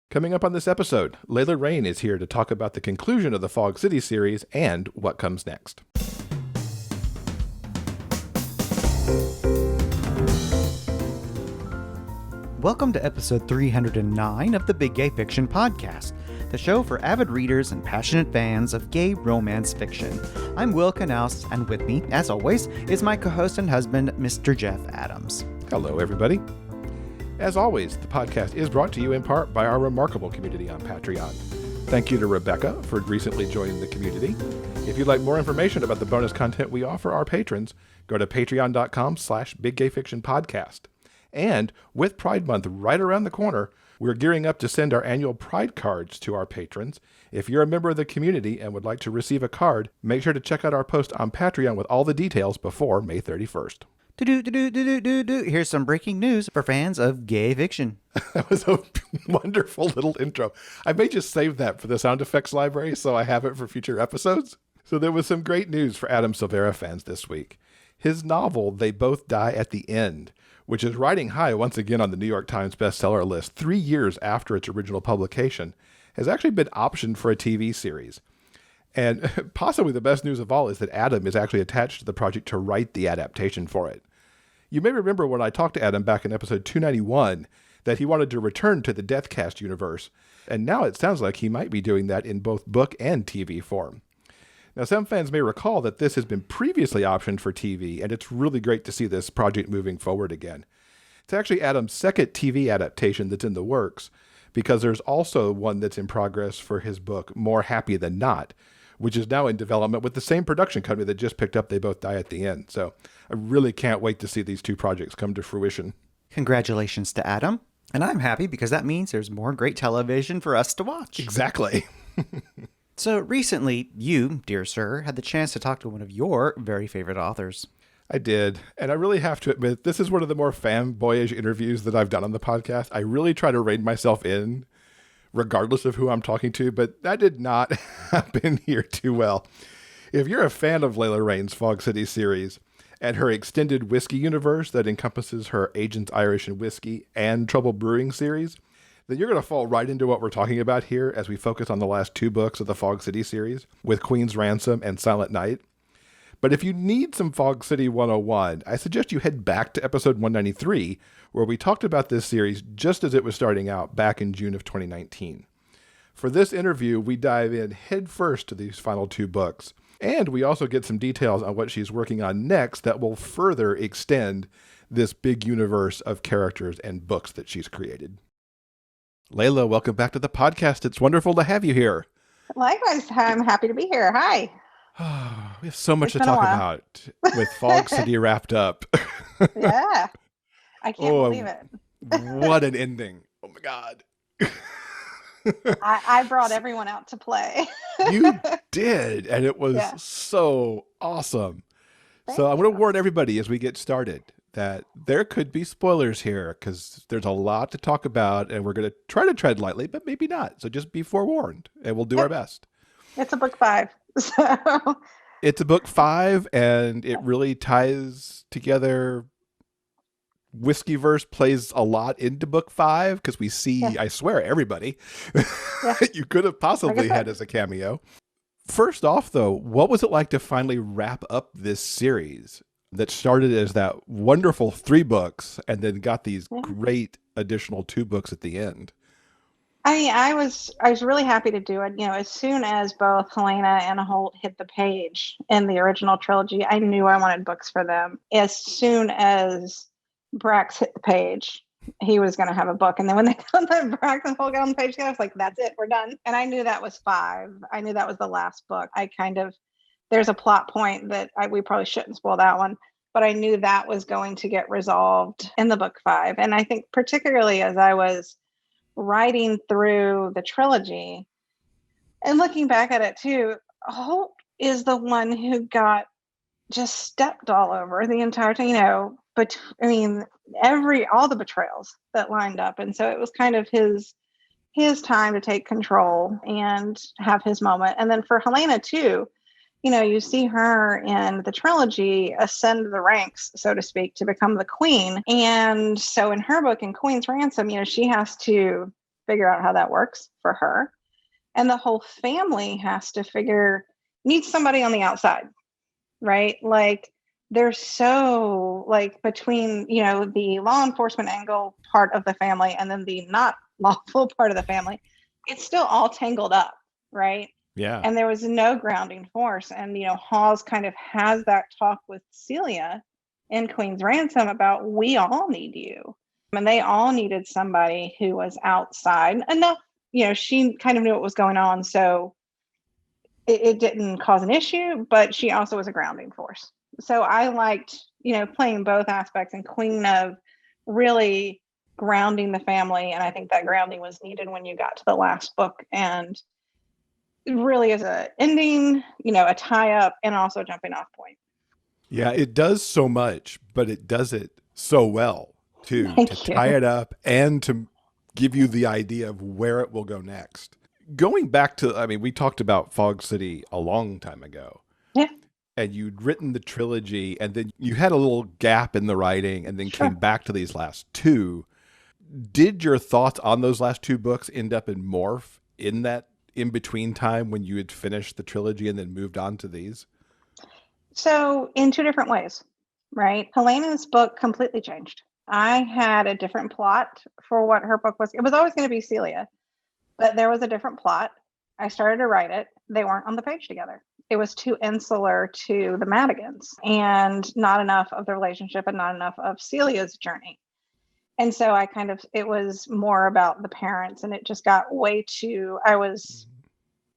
Coming up on this episode, Layla Reyne is here to talk about the conclusion of the Fog City series and what comes next. Welcome to episode 309 of the Big Gay Fiction Podcast, the show for avid readers and passionate fans of gay romance fiction. I'm Will Knaus, and with me, as always, is my co-host and husband, Mr. Jeff Adams. Hello, everybody. As always, the podcast is brought to you in part by our remarkable community on Patreon. Thank you to Rebecca for recently joining the community. If you'd like more information about the bonus content we offer our patrons, go to patreon.com/biggayfictionpodcast. And with Pride Month right around the corner, we're gearing up to send our annual Pride cards to our patrons. If you're a member of the community and would like to receive a card, make sure to check out our post on Patreon with all the details before May 31st. Here's some breaking news for fans of gay fiction. That was a wonderful little intro. I may just save that for the sound effects library so I have it for future episodes. So there was some great news for Adam Silvera fans this week. His novel, They Both Die at the End, which is riding high once again on the New York Times bestseller list 3 years after its original publication, has actually been optioned for a TV series. And possibly the best news of all is that Adam is actually attached to the project to write the adaptation for it. You may remember when I talked to Adam back in episode 291 that he wanted to return to the Deathcast universe, and now it sounds like he might be doing that in both book and TV form. Now, some fans may recall that this has been previously optioned for TV, and it's really great to see this project moving forward again. It's actually Adam's second TV adaptation that's in the works, because there's also one that's in progress for his book, More Happy Than Not, which is now in development with the same production company that just picked up They Both Die at the End. So I really can't wait to see these two projects come to fruition. Congratulations to Adam. And I'm happy because that means there's more great television for us to watch. Exactly. So recently, you, dear sir, had the chance to talk to one of your very favorite authors. I did. And I really have to admit, this is one of the more fanboyish interviews that I've done on the podcast. I really try to rein myself in, regardless of who I'm talking to, but that did not happen here too well. If you're a fan of Layla Reyne's Fog City series and her extended whiskey universe that encompasses her Agents Irish and Whiskey and Trouble Brewing series, then you're going to fall right into what we're talking about here as we focus on the last two books of the Fog City series with Queen's Ransom and Silent Night. But if you need some Fog City 101, I suggest you head back to episode 193, where we talked about this series just as it was starting out back in June of 2019. For this interview, we dive in head first to these final two books, and we also get some details on what she's working on next that will further extend this big universe of characters and books that she's created. Layla, welcome back to the podcast. It's wonderful to have you here. Likewise, I'm happy to be here. Hi. We have so much to talk about with Fog City wrapped up. Yeah. I can't believe it. What an ending. Oh my God. I brought everyone out to play. You did. And it was so awesome. So I'm going to warn everybody as we get started that there could be spoilers here because there's a lot to talk about and we're going to try to tread lightly, but maybe not. So just be forewarned and we'll do our best. It's a book 5. So it's a book 5 and it really ties together. Whiskeyverse plays a lot into book 5 because we see, I swear, everybody you could have possibly had as a cameo. First off, though, what was it like to finally wrap up this series that started as that wonderful 3 books and then got these great additional 2 books at the end? I mean, I was really happy to do it. You know, as soon as both Helena and Holt hit the page in the original trilogy, I knew I wanted books for them. As soon as Brax hit the page, he was going to have a book. And then when they found that Brax and Holt got on the page together, I was like, that's it, we're done. And I knew that was 5. I knew that was the last book. There's a plot point that we probably shouldn't spoil that one, but I knew that was going to get resolved in the book 5. And I think particularly as I was writing through the trilogy and looking back at it too, Holt is the one who got just stepped all over the entire time, but I mean, all the betrayals that lined up. And so it was kind of his time to take control and have his moment. And then for Helena too, you see her in the trilogy ascend the ranks, so to speak, to become the queen. And so in her book, in Queen's Ransom, she has to figure out how that works for her. And the whole family has to needs somebody on the outside, right? Like they're so like between, the law enforcement angle part of the family and then the not lawful part of the family, it's still all tangled up, right? Yeah. And there was no grounding force. And, Hawes kind of has that talk with Celia in Queen's Ransom about, we all need you. And they all needed somebody who was outside enough. She kind of knew what was going on. So it didn't cause an issue, but she also was a grounding force. So I liked, playing both aspects, and Queen of really grounding the family. And I think that grounding was needed when you got to the last book. And it really is a ending, a tie up, and also a jumping off point. Yeah, it does so much, but it does it so well too, to tie it up and to give you the idea of where it will go next. Going back to, we talked about Fog City a long time ago. Yeah. And you'd written the trilogy, and then you had a little gap in the writing, and then came back to these last two. Did your thoughts on those last two books end up in morph in that in-between time when you had finished the trilogy and then moved on to these? So in two different ways, right? Helena's book completely changed. I had a different plot for what her book was. It was always going to be Celia, but there was a different plot. I started to write it. They weren't on the page together. It was too insular to the Madigans, and not enough of the relationship and not enough of Celia's journey. And so it was more about the parents, and it just got way too, I was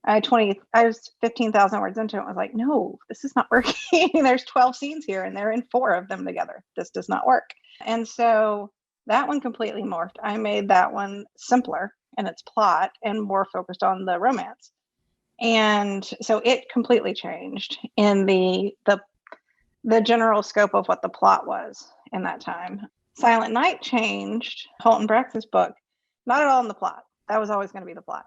15,000 words into it. I was like, no, this is not working. There's 12 scenes here and they're in 4 of them together. This does not work. And so that one completely morphed. I made that one simpler in its plot and more focused on the romance. And so it completely changed in the general scope of what the plot was in that time. Silent Night changed Holt and Brax's book, not at all in the plot. That was always going to be the plot.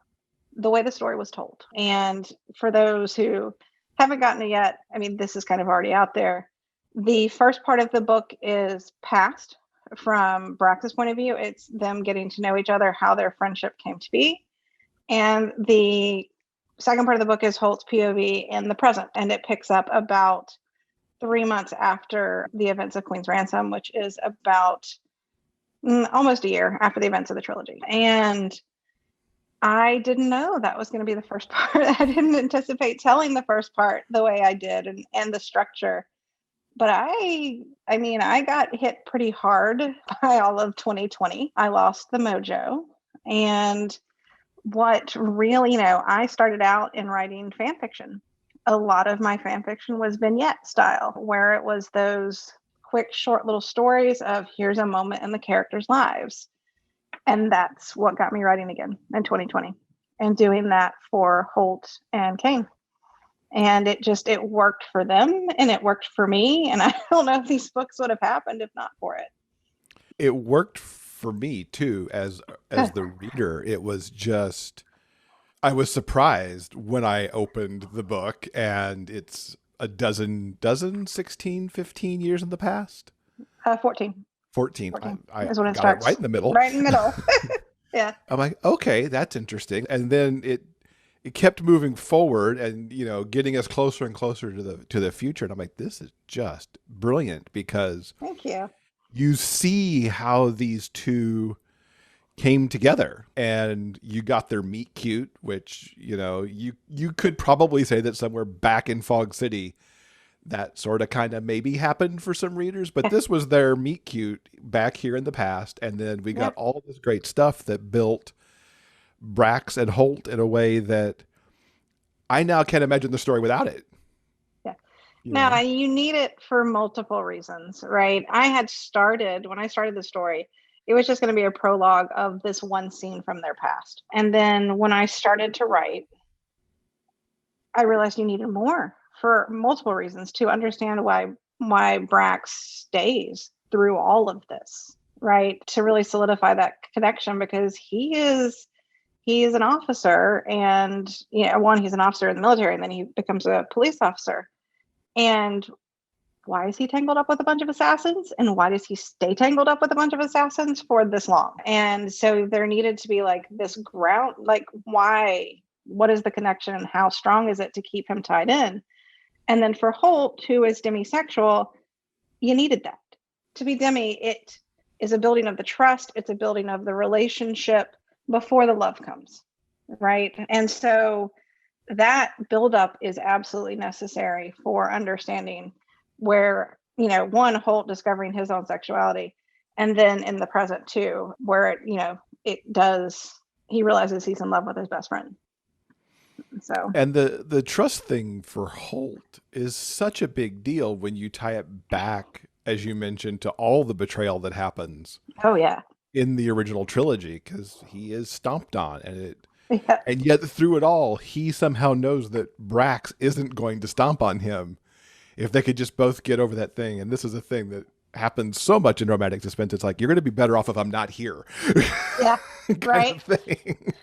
The way the story was told. And for those who haven't gotten it yet, this is kind of already out there. The first part of the book is past from Brax's point of view. It's them getting to know each other, how their friendship came to be. And the second part of the book is Holt's POV in the present. And it picks up about 3 months after the events of Queen's Ransom, which is about almost a year after the events of the trilogy. And I didn't know that was going to be the first part. I didn't anticipate telling the first part the way I did and the structure. But I got hit pretty hard by all of 2020. I lost the mojo. And what really, I started out in writing fan fiction. A lot of my fan fiction was vignette style, where it was those quick, short little stories of here's a moment in the characters' lives. And that's what got me writing again in 2020 and doing that for Holt and Kane. And it worked for them and it worked for me. And I don't know if these books would have happened if not for it. It worked for me too, as the reader. It was just, I was surprised when I opened the book and it's a dozen, 16, 15 years in the past. 14. 14. I is when it got starts. It right in the middle. Right in the middle. Yeah. I'm like, okay, that's interesting. And then it kept moving forward and, getting us closer and closer to the future. And I'm like, this is just brilliant because thank you. You see how these two came together and you got their meet cute, which, you could probably say that somewhere back in Fog City, that sort of kind of maybe happened for some readers, but this was their meet cute back here in the past. And then we got all this great stuff that built Brax and Holt in a way that I now can't imagine the story without it. Yeah. Now you need it for multiple reasons, right? When I started the story, it was just going to be a prologue of this one scene from their past. And then when I started to write, I realized you needed more for multiple reasons to understand why Brax stays through all of this, right? To really solidify that connection, because he is an officer, and he's an officer in the military, and then he becomes a police officer. And why is he tangled up with a bunch of assassins? And why does he stay tangled up with a bunch of assassins for this long? And so there needed to be like this ground, like why, what is the connection and how strong is it to keep him tied in? And then for Holt, who is demisexual, you needed that. To be demi, it is a building of the trust. It's a building of the relationship before the love comes, right? And so that buildup is absolutely necessary for understanding where, you know, one, Holt discovering his own sexuality, and then in the present too, where it, you know, he realizes he's in love with his best friend. So, and the trust thing for Holt is such a big deal when you tie it back, as you mentioned, to all the betrayal that happens. Oh yeah, in the original trilogy, because he is stomped on, yeah. And yet through it all, he somehow knows that Brax isn't going to stomp on him if they could just both get over that thing. And this is a thing that happens so much in romantic suspense. It's like, you're going to be better off if I'm not here. Yeah, kind right. of thing.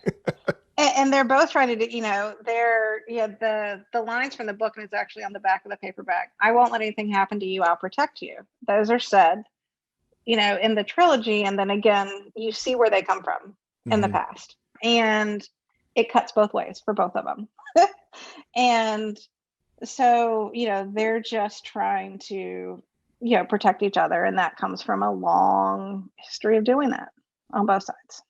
And they're both trying to do, you know, the lines from the book, and it's actually on the back of the paperback. I won't let anything happen to you. I'll protect you. Those are said, you know, in the trilogy. And then again, you see where they come from in the past. And it cuts both ways for both of them. And so, you know, they're just trying to, you know, protect each other. And that comes from a long history of doing that on both sides.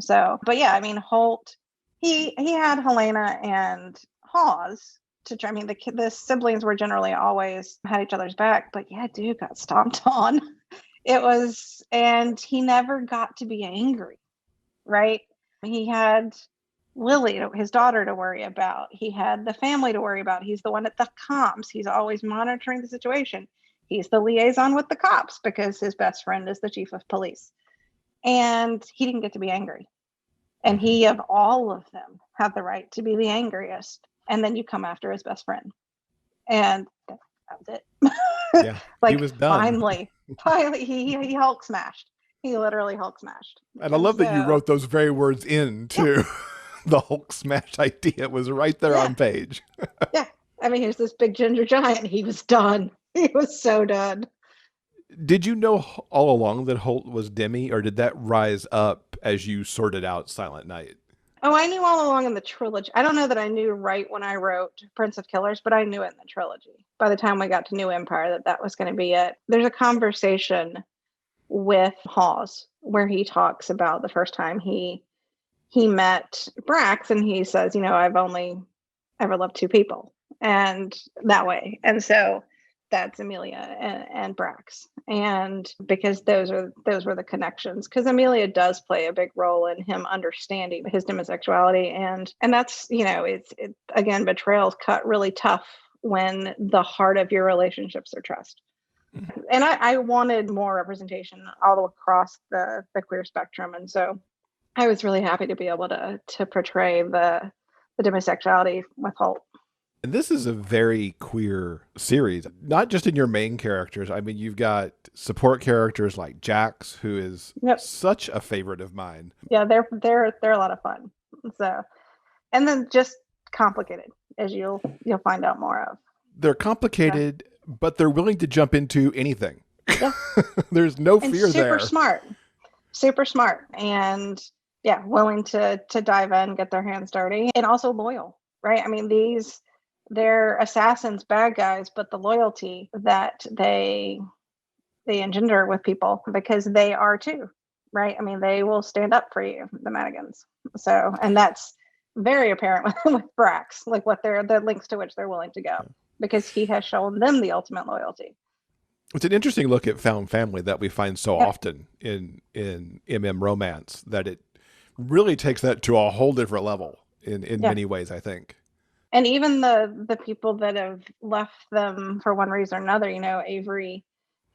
So, but yeah, I mean, Holt, he had Helena and Hawes to try. I mean, the siblings were generally always had each other's back, but yeah, dude got stomped on. It was, and he never got to be angry, right? He had Lily, his daughter, to worry about. He had the family to worry about. He's the one at the comps. He's always monitoring the situation. He's the liaison with the cops because his best friend is the chief of police. And he didn't get to be angry. And he, of all of them, had the right to be the angriest. And then you come after his best friend. And that was it. Yeah, like, he was done. Finally, he Hulk smashed. He literally Hulk smashed. And I love that you wrote those very words in, too. Yeah. The Hulk smash idea was right there on page. Yeah. I mean, here's this big ginger giant. He was done. He was so done. Did you know all along that Holt was demi, or did that rise up as you sorted out Silent Night? Oh, I knew all along in the trilogy. I don't know that I knew right when I wrote Prince of Killers, but I knew it in the trilogy. By the time we got to New Empire, that was going to be it. There's a conversation with Hawes where he talks about the first time he met Brax, and he says, you know, I've only ever loved two people, and that way. And so that's Amelia and Brax. And because those were the connections, because Amelia does play a big role in him understanding his demisexuality. And that's, you know, it's again, betrayals cut really tough when the heart of your relationships are trust. Mm-hmm. And I wanted more representation all across the queer spectrum. And so I was really happy to be able to portray the demisexuality with Holt. And this is a very queer series, not just in your main characters. I mean, you've got support characters like Jax, who is such a favorite of mine. Yeah, they're a lot of fun. So, and then just complicated, as you'll find out more of. They're complicated, but they're willing to jump into anything. Yeah. There's no fear there. Super smart, and willing to dive in, get their hands dirty, and also loyal, right? I mean, they're assassins, bad guys, but the loyalty that they engender with people, because they are too, right? I mean, they will stand up for you, the Madigans. So, and that's very apparent with Brax, like what the links to which they're willing to go, because he has shown them the ultimate loyalty. It's an interesting look at found family that we find so often in MM romance, that it really takes that to a whole different level in many ways, I think. And even the people that have left them for one reason or another, you know, Avery,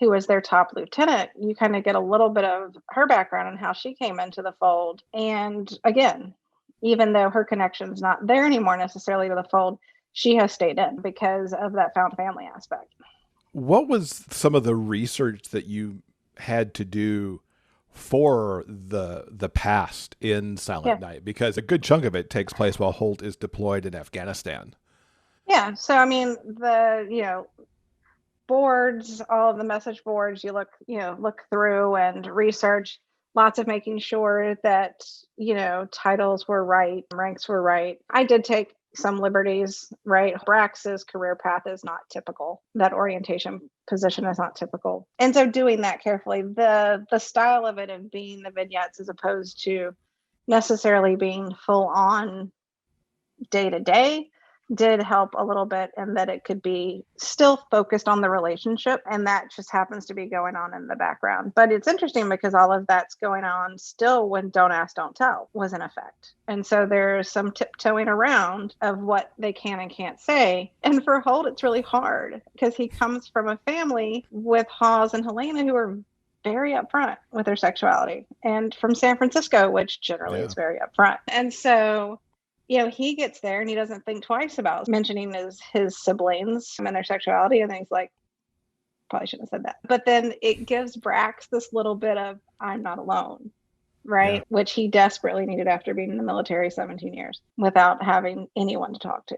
who was their top lieutenant, you kind of get a little bit of her background and how she came into the fold. And again, even though her connection's not there anymore necessarily to the fold, she has stayed in because of that found family aspect. What was some of the research that you had to do for the past in Silent Night? Because a good chunk of it takes place while Holt is deployed in Afghanistan. Yeah. So, I mean, boards, all of the message boards, you look through and research, lots of making sure that, titles were right, ranks were right. I did take some liberties, right? Brax's career path is not typical. That orientation position is not typical. And so doing that carefully, the style of it of being the vignettes as opposed to necessarily being full on day to day did help a little bit, and that it could be still focused on the relationship, and that just happens to be going on in the background. But it's interesting because all of that's going on still when Don't Ask, Don't Tell was in effect. And so there's some tiptoeing around of what they can and can't say. And for Holt, it's really hard because he comes from a family with Hawes and Helena who are very upfront with their sexuality, and from San Francisco, which generally is very upfront. And so he gets there and he doesn't think twice about mentioning his siblings and their sexuality. And then he's like, probably shouldn't have said that. But then it gives Brax this little bit of, I'm not alone, right? Yeah. Which he desperately needed after being in the military 17 years without having anyone to talk to.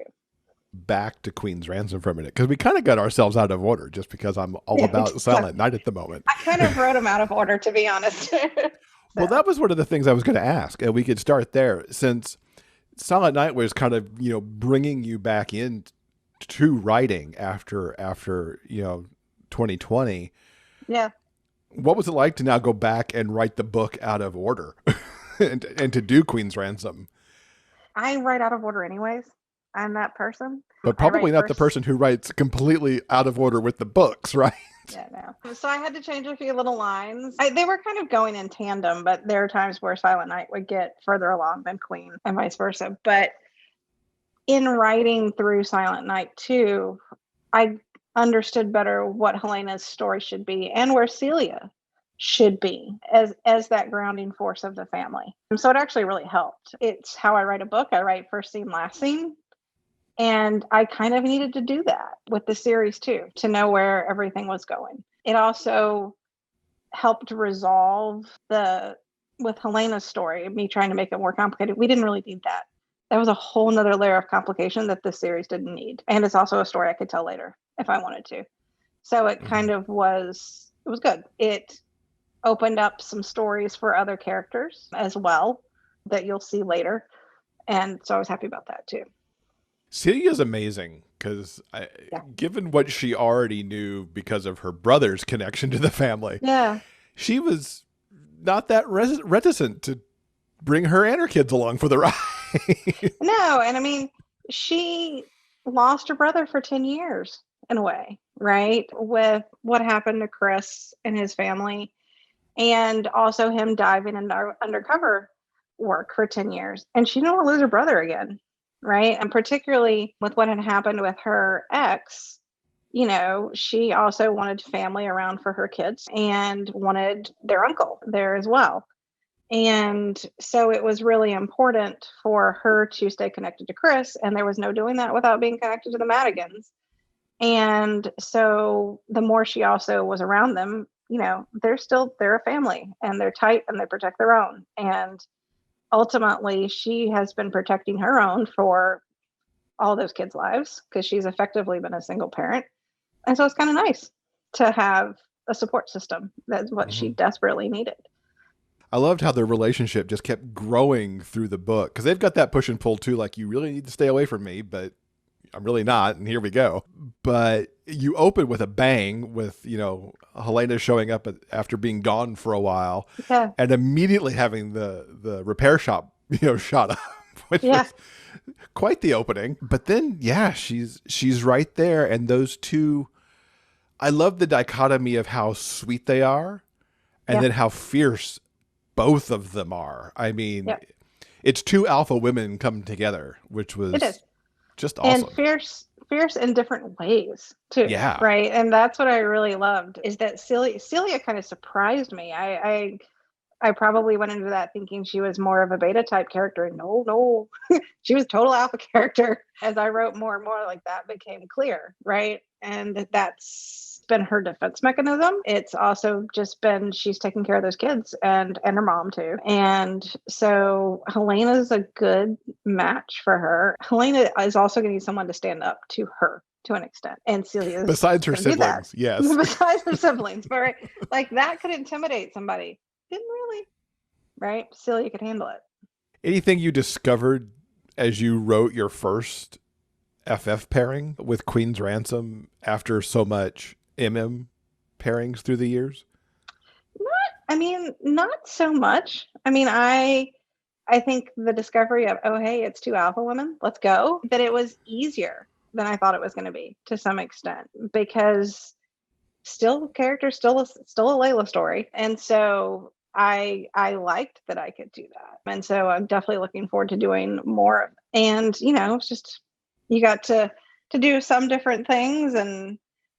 Back to Queen's Ransom for a minute, because we kind of got ourselves out of order just because I'm all about Silent Night at the moment. I kind of wrote them out of order, to be honest. Well, that was one of the things I was going to ask, and we could start there since Silent Night was kind of, bringing you back in to writing after 2020. Yeah. What was it like to now go back and write the book out of order and to do Queen's Ransom? I write out of order anyways. I'm that person. But probably not the person who writes completely out of order with the books, right? Yeah, no. So I had to change a few little lines. They were kind of going in tandem, but there are times where Silent Night would get further along than Queen and vice versa. But in writing through Silent Night 2, I understood better what Helena's story should be and where Celia should be as that grounding force of the family. So it actually really helped. It's how I write a book. I write first scene, last scene. And I kind of needed to do that with the series too, to know where everything was going. It also helped resolve with Helena's story, me trying to make it more complicated. We didn't really need that. That was a whole nother layer of complication that this series didn't need. And it's also a story I could tell later if I wanted to. So it kind of it was good. It opened up some stories for other characters as well that you'll see later. And so I was happy about that too. Celia's amazing because given what she already knew because of her brother's connection to the family, she was not that reticent to bring her and her kids along for the ride. No, and I mean, she lost her brother for 10 years in a way, right? With what happened to Chris and his family, and also him diving into undercover work for 10 years. And she didn't want to lose her brother again. Right. And particularly with what had happened with her ex, she also wanted family around for her kids and wanted their uncle there as well. And so it was really important for her to stay connected to Chris. And there was no doing that without being connected to the Madigans. And so the more she also was around them, they're a family and they're tight and they protect their own. And ultimately, she has been protecting her own for all those kids' lives because she's effectively been a single parent. And so it's kind of nice to have a support system. That's what she desperately needed. I loved how their relationship just kept growing through the book because they've got that push and pull too. Like, you really need to stay away from me, but I'm really not. And here we go. But you open with a bang with, Helena showing up after being gone for a while and immediately having the repair shop, shot up, which was quite the opening. But then, she's right there. And those two, I love the dichotomy of how sweet they are and then how fierce both of them are. I mean, it's two alpha women come together, which was just awesome. And fierce in different ways too. Yeah. Right. And that's what I really loved is that Celia kind of surprised me. I probably went into that thinking she was more of a beta type character. No, she was total alpha character. As I wrote more and more, like that became clear. Right. And that's been her defense mechanism. It's also just been she's taking care of those kids and her mom too. And so Helena's a good match for her. Helena is also going to need someone to stand up to her to an extent. And Celia's besides her siblings, yes. Besides her siblings, but right, like that could intimidate somebody. Didn't really, right? Celia could handle it. Anything you discovered as you wrote your first FF pairing with Queen's Ransom after so much MM pairings through the years? Not so much. I think the discovery of, oh, hey, it's two alpha women, let's go, that it was easier than I thought it was going to be to some extent, because still character, still a Layla story. And so I liked that I could do that. And so I'm definitely looking forward to doing more. And, it's just, you got to do some different things,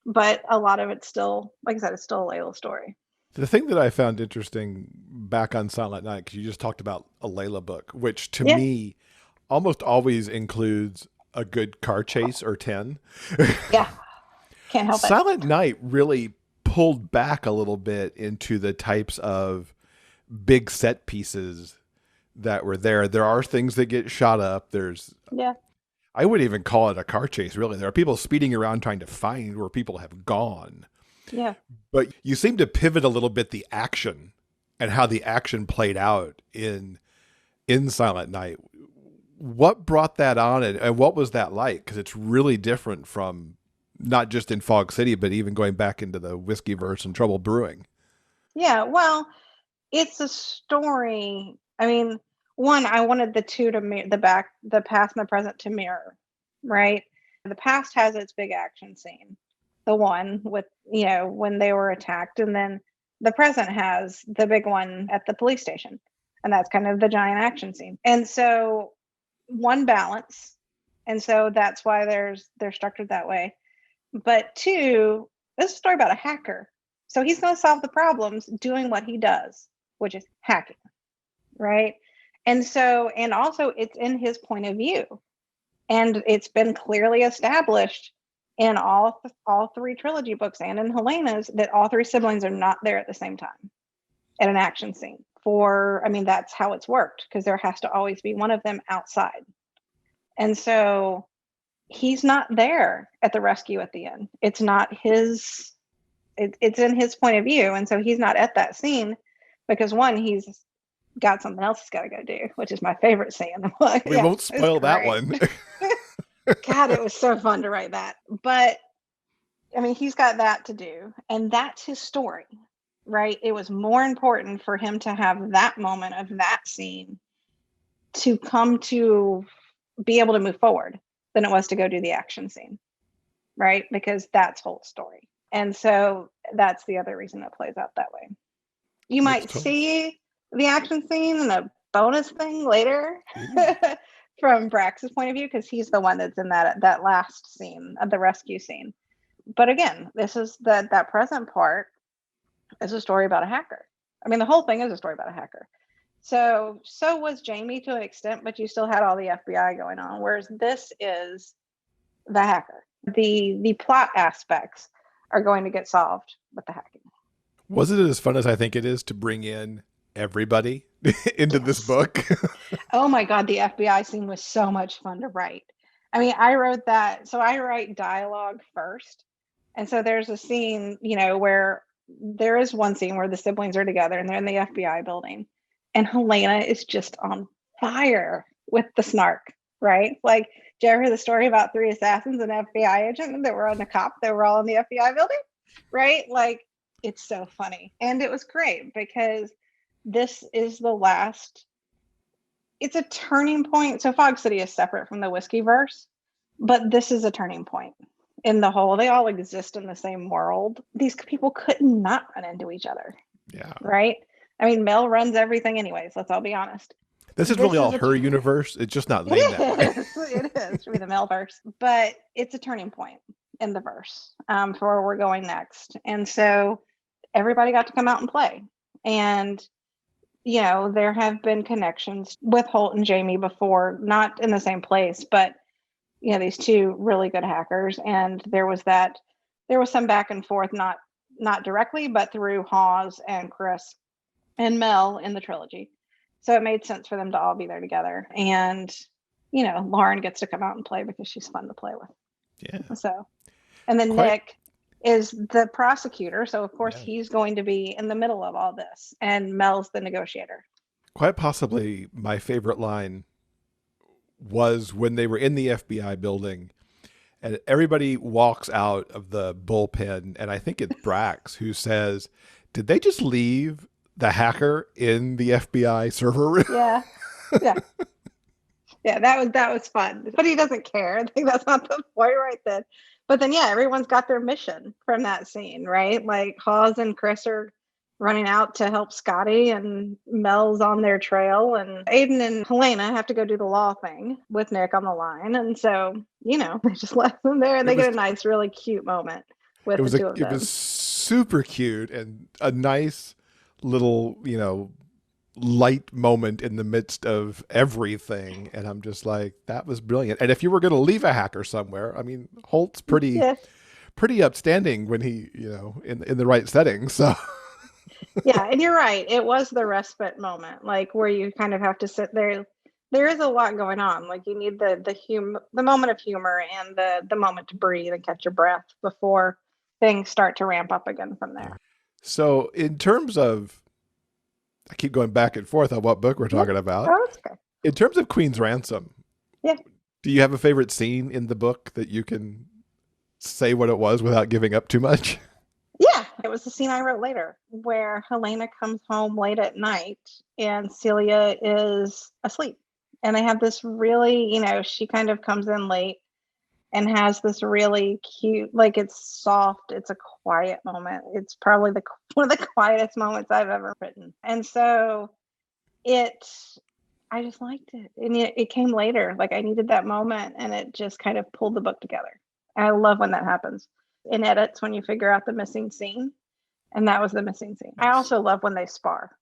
but a lot of it's still, like I said, it's still a Layla story. The thing that I found interesting back on Silent Night, because you just talked about a Layla book, which to me almost always includes a good car chase or 10. Yeah. Can't help it. Silent Night really pulled back a little bit into the types of big set pieces that were there. There are things that get shot up. I wouldn't even call it a car chase, really. There are people speeding around trying to find where people have gone. Yeah. But you seem to pivot a little bit the action and how the action played out in Silent Night. What brought that on, and what was that like? Because it's really different from not just in Fog City, but even going back into the Whiskeyverse and Trouble Brewing. Yeah, well, it's a story. One, I wanted the two to the past and the present to mirror, right? The past has its big action scene, the one with, when they were attacked, and then the present has the big one at the police station, and that's kind of the giant action scene. And so one, balance, and so that's why they're structured that way. But two, this is a story about a hacker, so he's going to solve the problems doing what he does, which is hacking, right? And so, and also it's in his point of view, and it's been clearly established in all three trilogy books and in Helena's that all three siblings are not there at the same time at an action scene. That's how it's worked, because there has to always be one of them outside. And so he's not there at the rescue at the end. It's not his, it's in his point of view. And so he's not at that scene because, one, he's got something else he's got to go do, which is my favorite scene. We won't spoil that one. God, it was so fun to write that. But he's got that to do, and that's his story, right? It was more important for him to have that moment of that scene to come to be able to move forward than it was to go do the action scene, right? Because that's Holt's story. And so that's the other reason it plays out that way. You might see the action scene in a bonus thing later from Brax's point of view, because he's the one that's in that last scene of the rescue scene. But again, this is that present part is a story about a hacker. The whole thing is a story about a hacker. So was Jamie to an extent, but you still had all the FBI going on, whereas this is the hacker. The plot aspects are going to get solved with the hacking. Wasn't it as fun as I think it is to bring in everybody into this book? Oh my God, the FBI scene was so much fun to write. I wrote that, so I write dialogue first. And so there's a scene, where there is one scene where the siblings are together and they're in the FBI building. And Helena is just on fire with the snark, right? Like, did you ever hear the story about 3 assassins and an FBI agent that were on the cop that were all in the FBI building, right? Like, it's so funny. And it was great because this is the last, it's a turning point. So Fog City is separate from the Whiskeyverse, but this is a turning point in the whole, they all exist in the same world. These people could not run into each other. Yeah. Right? Mel runs everything anyways, let's all be honest. This is really all her universe. It's just not named that way. It is. Should be the Melverse. But it's a turning point in the verse for where we're going next. And so everybody got to come out and play. And, there have been connections with Holt and Jamie before, not in the same place, but, these two really good hackers. And there was that there was some back and forth, not directly, but through Hawes and Chris and Mel in the trilogy. So it made sense for them to all be there together. And, Lauren gets to come out and play because she's fun to play with. Yeah. So, and then Nick is the prosecutor. So of course he's going to be in the middle of all this. And Mel's the negotiator. Quite possibly my favorite line was when they were in the FBI building and everybody walks out of the bullpen. And I think it's Brax who says, did they just leave the hacker in the FBI server room? Yeah. Yeah. Yeah, that was fun. But he doesn't care. I think that's not the point right then. But then, everyone's got their mission from that scene, right? Like Hawes and Chris are running out to help Scotty, and Mel's on their trail, and Aiden and Helena have to go do the law thing with Nick on the line. And so, they just left them there, and they get a nice, really cute moment with the two of them. It was super cute and a nice little, light moment in the midst of everything. And I'm just like, that was brilliant. And if you were going to leave a hacker somewhere, I mean, Holt's pretty upstanding when he, in the right setting. So yeah. And you're right. It was the respite moment, like where you kind of have to sit there. There is a lot going on. Like you need the moment of humor and the moment to breathe and catch your breath before things start to ramp up again from there. So in terms of, I keep going back and forth on what book we're talking about. Oh, that's okay. In terms of Queen's Ransom, do you have a favorite scene in the book that you can say what it was without giving up too much? Yeah, it was the scene I wrote later where Helena comes home late at night and Celia is asleep. And they have this really, she kind of comes in late and has this really cute, like it's soft, it's a quiet moment. It's probably one of the quietest moments I've ever written. And so I just liked it. And it came later. Like I needed that moment and it just kind of pulled the book together. And I love when that happens. In edits, when you figure out the missing scene, and that was the missing scene. I also love when they spar,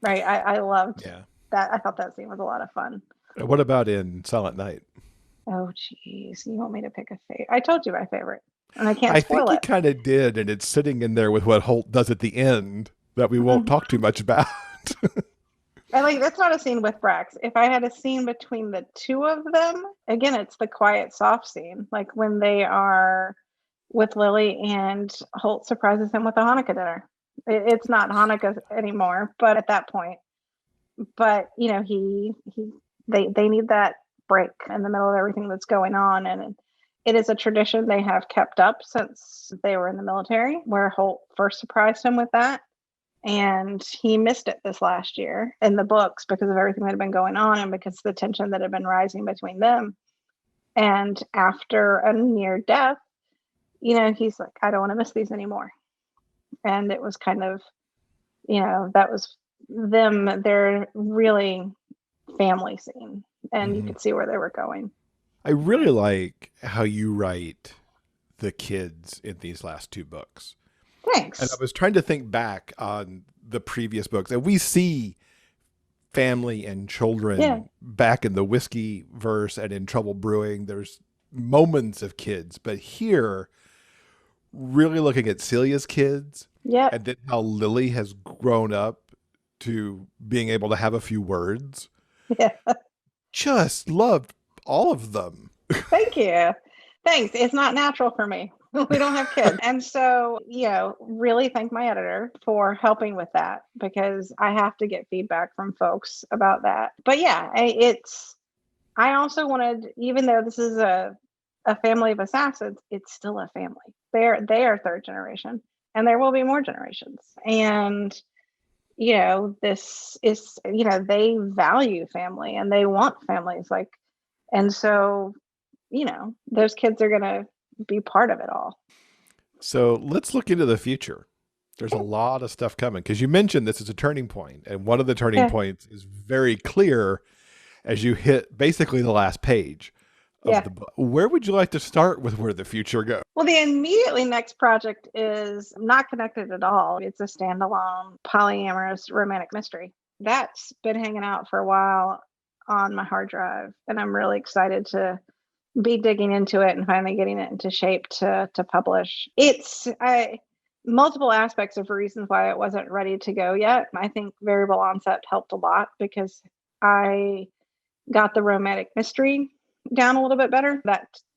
right? I loved that. I thought that scene was a lot of fun. What about in Silent Night? Oh, geez. You want me to pick a favorite? I told you my favorite, and I can't spoil it. I think you kind of did, and it's sitting in there with what Holt does at the end that we won't talk too much about. That's not a scene with Brax. If I had a scene between the two of them, again, it's the quiet, soft scene. Like when they are with Lily and Holt surprises him with a Hanukkah dinner. It's not Hanukkah anymore, but at that point. But, they need that break in the middle of everything that's going on. And it is a tradition they have kept up since they were in the military, where Holt first surprised him with that. And he missed it this last year in the books because of everything that had been going on and because of the tension that had been rising between them. And after a near death, he's like, I don't want to miss these anymore. And it was kind of, that was them, their really family scene. And you could see where they were going. I really like how you write the kids in these last two books. Thanks. And I was trying to think back on the previous books, and we see family and children back in the Whiskeyverse and in Trouble Brewing. There's moments of kids, but here, really looking at Celia's kids, and then how Lily has grown up to being able to have a few words. Yeah. Just loved all of them. Thank you. Thanks. It's not natural for me. We don't have kids. And so, really thank my editor for helping with that because I have to get feedback from folks about that. But I also wanted, even though this is a family of assassins, it's still a family. They are third generation and there will be more generations. And, this is, they value family and they want families and so, those kids are going to be part of it all. So let's look into the future. There's a lot of stuff coming because you mentioned this is a turning point, and one of the turning points is very clear as you hit basically the last page of the book. Where would you like to start with where the future goes? Well, the immediately next project is not connected at all. It's a standalone polyamorous romantic mystery that's been hanging out for a while on my hard drive, and I'm really excited to be digging into it and finally getting it into shape to publish. It's multiple aspects of reasons why it wasn't ready to go yet. I think variable onset helped a lot because I got the romantic mystery down a little bit better,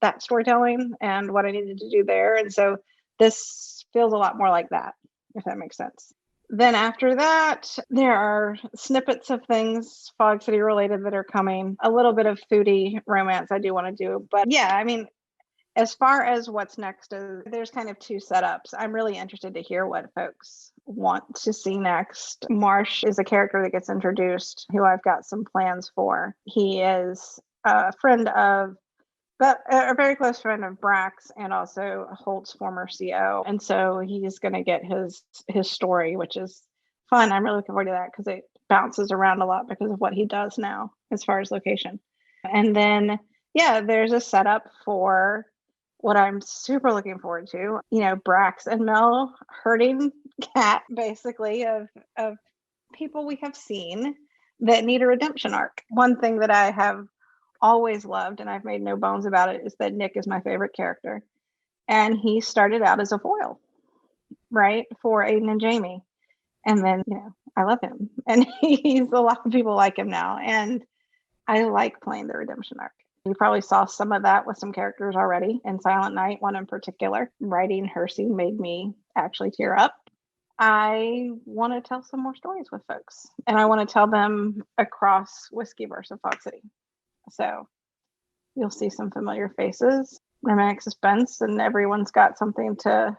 that storytelling and what I needed to do there. And so this feels a lot more like that, if that makes sense. Then after that, there are snippets of things Fog City related that are coming. A little bit of foodie romance I do want to do. But yeah, I mean, as far as what's next, there's kind of two setups. I'm really interested to hear what folks want to see next. Marsh is a character that gets introduced who I've got some plans for. He is a friend of, but a very close friend of Brax and also Holt's former CO. And so he's going to get his story, which is fun. I'm really looking forward to that because it bounces around a lot because of what he does now as far as location. And then, yeah, there's a setup for what I'm super looking forward to, Brax and Mel herding cat, basically, of people we have seen that need a redemption arc. One thing that I have always loved, and I've made no bones about it, is that Nick is my favorite character. And he started out as a foil, right, for Aiden and Jamie. And then, I love him. And he's a lot of people like him now. And I like playing the redemption arc. You probably saw some of that with some characters already in Silent Night, one in particular. Writing Hersey made me actually tear up. I want to tell some more stories with folks, and I want to tell them across Whiskeyverse of Fog City. So you'll see some familiar faces, romantic suspense, and everyone's got something to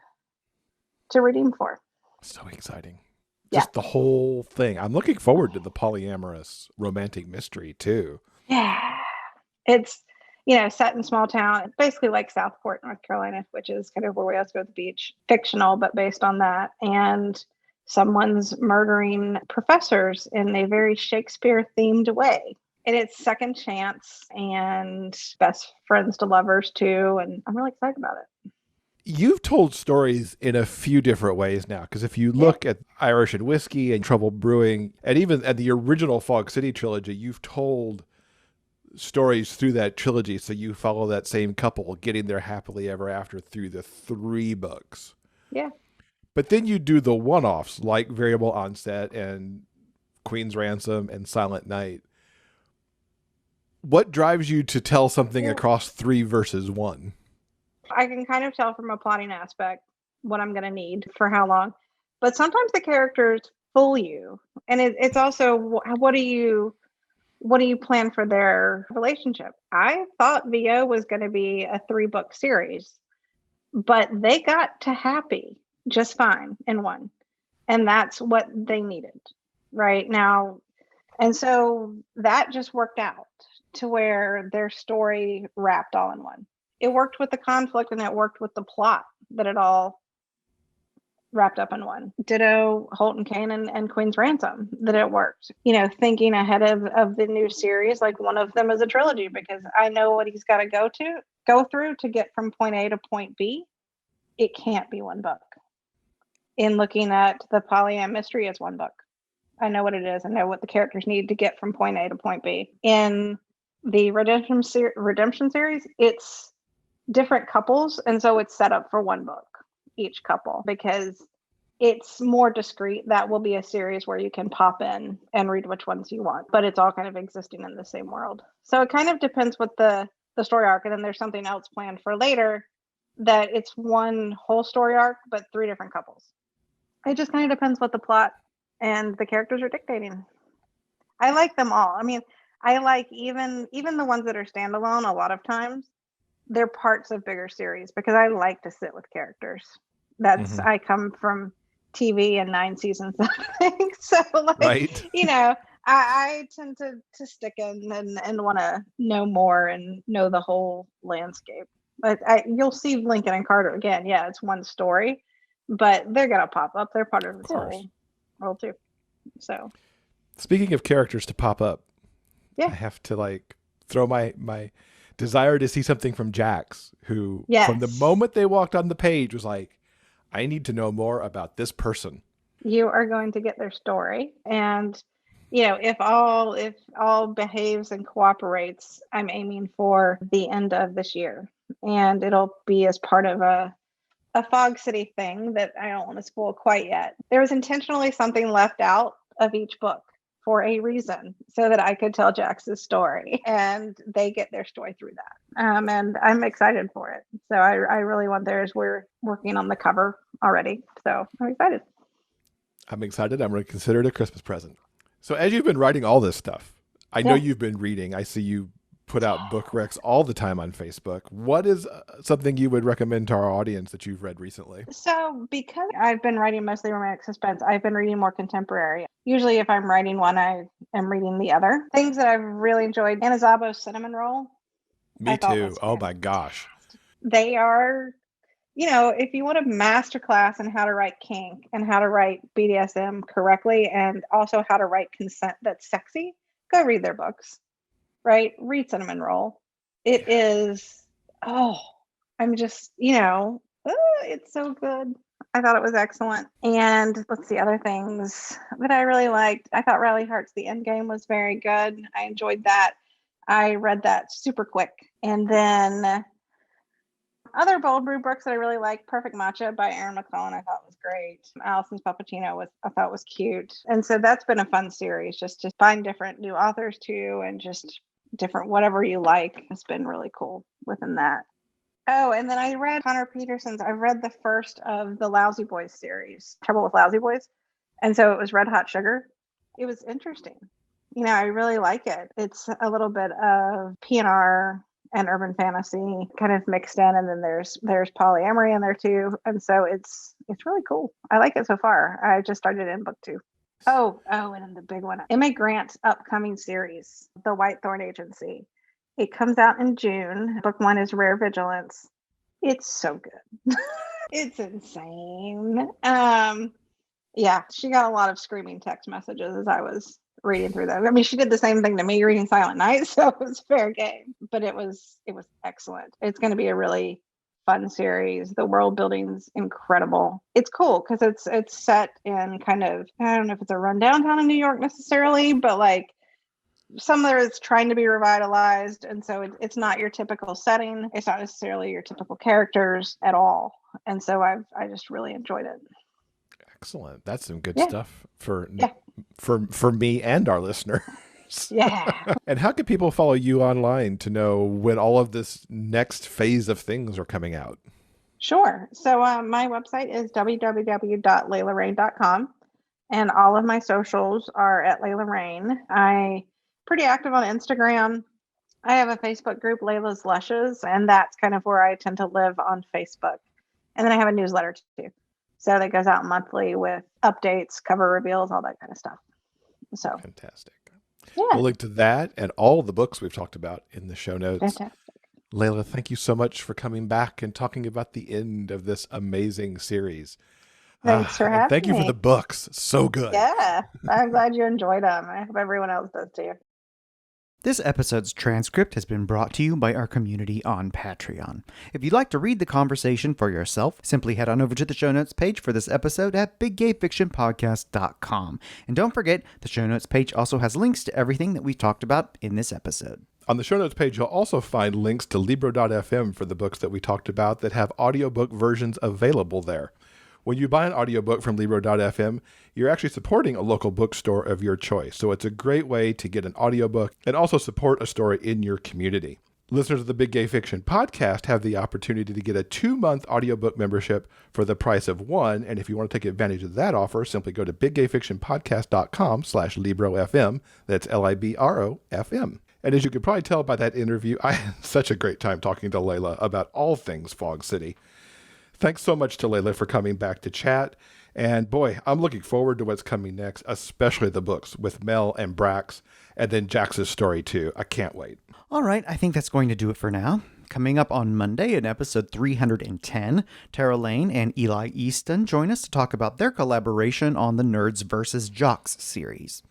redeem for. So exciting. Yeah. Just the whole thing. I'm looking forward to the polyamorous romantic mystery too. Yeah. It's, set in small town. It's basically like Southport, North Carolina, which is kind of where we also go to the beach. Fictional, but based on that. And someone's murdering professors in a very Shakespeare-themed way. And it's second chance and best friends to lovers too. And I'm really excited about it. You've told stories in a few different ways now, because if you look at Irish and Whiskey and Trouble Brewing, and even at the original Fog City trilogy, you've told stories through that trilogy. So you follow that same couple getting their happily ever after through the 3 books. Yeah. But then you do the one-offs like Variable Onset and Queen's Ransom and Silent Night. What drives you to tell something across 3 versus 1? I can kind of tell from a plotting aspect what I'm going to need for how long. But sometimes the characters fool you. And it's also, what do you plan for their relationship? I thought VO was going to be a 3-book series, but they got to happy just fine in 1. And that's what they needed right now. And so that just worked out to where their story wrapped all in 1. It worked with the conflict and it worked with the plot that it all wrapped up in 1. Ditto Holt and Kane and Queen's Ransom, that it worked. Thinking ahead of the new series, like one of them is a trilogy, because I know what he's got to go through to get from point A to point B. It can't be 1 book. In looking at the Polyam mystery, it's 1 book. I know what it is. I know what the characters need to get from point A to point B. In the Redemption series, it's different couples, and so it's set up for 1 book, each couple, because it's more discreet. That will be a series where you can pop in and read which ones you want, but it's all kind of existing in the same world. So it kind of depends what the story arc, and then there's something else planned for later that it's 1 whole story arc, but 3 different couples. It just kind of depends what the plot and the characters are dictating. I like them all. I mean, I like even the ones that are standalone. A lot of times they're parts of bigger series because I like to sit with characters. That's I come from TV and 9 seasons of things. So right. I tend to stick in and want to know more and know the whole landscape. But you'll see Lincoln and Carter again. Yeah, it's 1 story, but they're gonna pop up. They're part of this whole world too. So speaking of characters to pop up, I have to throw my desire to see something from Jax, who from the moment they walked on the page was like, I need to know more about this person. You are going to get their story. And, if all behaves and cooperates, I'm aiming for the end of this year, and it'll be as part of a Fog City thing that I don't want to spoil quite yet. There was intentionally something left out of each book for a reason, so that I could tell Jax's story, and they get their story through that. And I'm excited for it. So I really want theirs. We're working on the cover already, so I'm excited. I'm excited. I'm going to consider it a Christmas present. So as you've been writing all this stuff, I know Yeah. you've been reading. I see you put out book recs all the time on Facebook. What is something you would recommend to our audience that you've read recently? So because I've been writing mostly romantic suspense, I've been reading more contemporary. Usually if I'm writing one, I am reading the other. Things that I've really enjoyed, Anna Szabo's Cinnamon Roll. Me too. Oh my gosh. They are, if you want a masterclass in how to write kink and how to write BDSM correctly, and also how to write consent that's sexy, go read their books. Right? Read Cinnamon Roll. It is, I'm just, it's so good. I thought it was excellent. And let's see, other things that I really liked. I thought Riley Hart's The Endgame was very good. I enjoyed that. I read that super quick. And then other Bold Brew books that I really like, Perfect Matcha by Erin McClellan, I thought was great. Allison's Puppuccino I thought was cute. And so that's been a fun series, just to find different new authors too, and just different whatever you like. It's been really cool within that. Oh, and then I read Connor Peterson's. I read the first of the Lousy Boys series, Trouble with Lousy Boys. And so it was Red Hot Sugar. It was interesting. I really like it. It's a little bit of PNR and urban fantasy kind of mixed in, and then there's polyamory in there too. And so it's really cool. I like it so far. I just started in book 2. Oh, and then the big one, Emma Grant's upcoming series, The White Thorn Agency. It comes out in June. Book 1 is Rare Vigilance. It's so good. It's insane. Yeah, she got a lot of screaming text messages as I was reading through them. I mean, she did the same thing to me reading Silent Night, so it was fair game. But it was excellent. It's going to be a really fun series. The world building's incredible. It's cool because it's set in kind of, I don't know if it's a rundown town in New York necessarily, but like somewhere it's trying to be revitalized, and so it's not your typical setting. It's not necessarily your typical characters at all, and so I just really enjoyed it. Excellent. That's some good stuff for me and our listeners. Yeah. And how can people follow you online to know when all of this next phase of things are coming out? Sure. So my website is www.laylareyne.com, and all of my socials are at Layla Reyne. I'm pretty active on Instagram. I have a Facebook group, Layla's Lushes, and that's kind of where I tend to live on Facebook. And then I have a newsletter too. So that goes out monthly with updates, cover reveals, all that kind of stuff. So fantastic. Yeah. We'll link to that and all the books we've talked about in the show notes. Fantastic. Layla, thank you so much for coming back and talking about the end of this amazing series. Thanks for having me. Thank you for the books. So good. Yeah. I'm glad you enjoyed them. I hope everyone else does too. This episode's transcript has been brought to you by our community on Patreon. If you'd like to read the conversation for yourself, simply head on over to the show notes page for this episode at biggayfictionpodcast.com. And don't forget, the show notes page also has links to everything that we talked about in this episode. On the show notes page, you'll also find links to Libro.fm for the books that we talked about that have audiobook versions available there. When you buy an audiobook from Libro.fm, you're actually supporting a local bookstore of your choice. So it's a great way to get an audiobook and also support a story in your community. Listeners of the Big Gay Fiction podcast have the opportunity to get a 2-month audiobook membership for the price of one. And if you want to take advantage of that offer, simply go to biggayfictionpodcast.com/LibroFM. That's LIBROFM. And as you could probably tell by that interview, I had such a great time talking to Layla about all things Fog City. Thanks so much to Layla for coming back to chat. And boy, I'm looking forward to what's coming next, especially the books with Mel and Brax, and then Jax's story too. I can't wait. All right, I think that's going to do it for now. Coming up on Monday in episode 310, Tara Lane and Eli Easton join us to talk about their collaboration on the Nerds vs. Jocks series.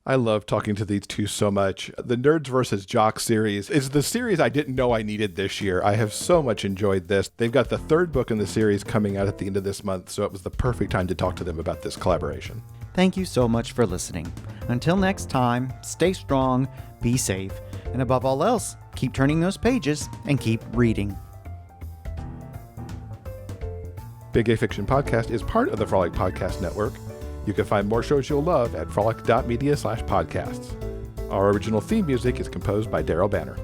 I love talking to these two so much. The Nerds versus Jocks series is the series I didn't know I needed this year. I have so much enjoyed this. They've got the third book in the series coming out at the end of this month, so it was the perfect time to talk to them about this collaboration. Thank you so much for listening. Until next time, stay strong, be safe, and above all else, keep turning those pages and keep reading. Big Gay Fiction Podcast is part of the Frolic Podcast Network. You can find more shows you'll love at frolic.media/podcasts. Our original theme music is composed by Daryl Banner.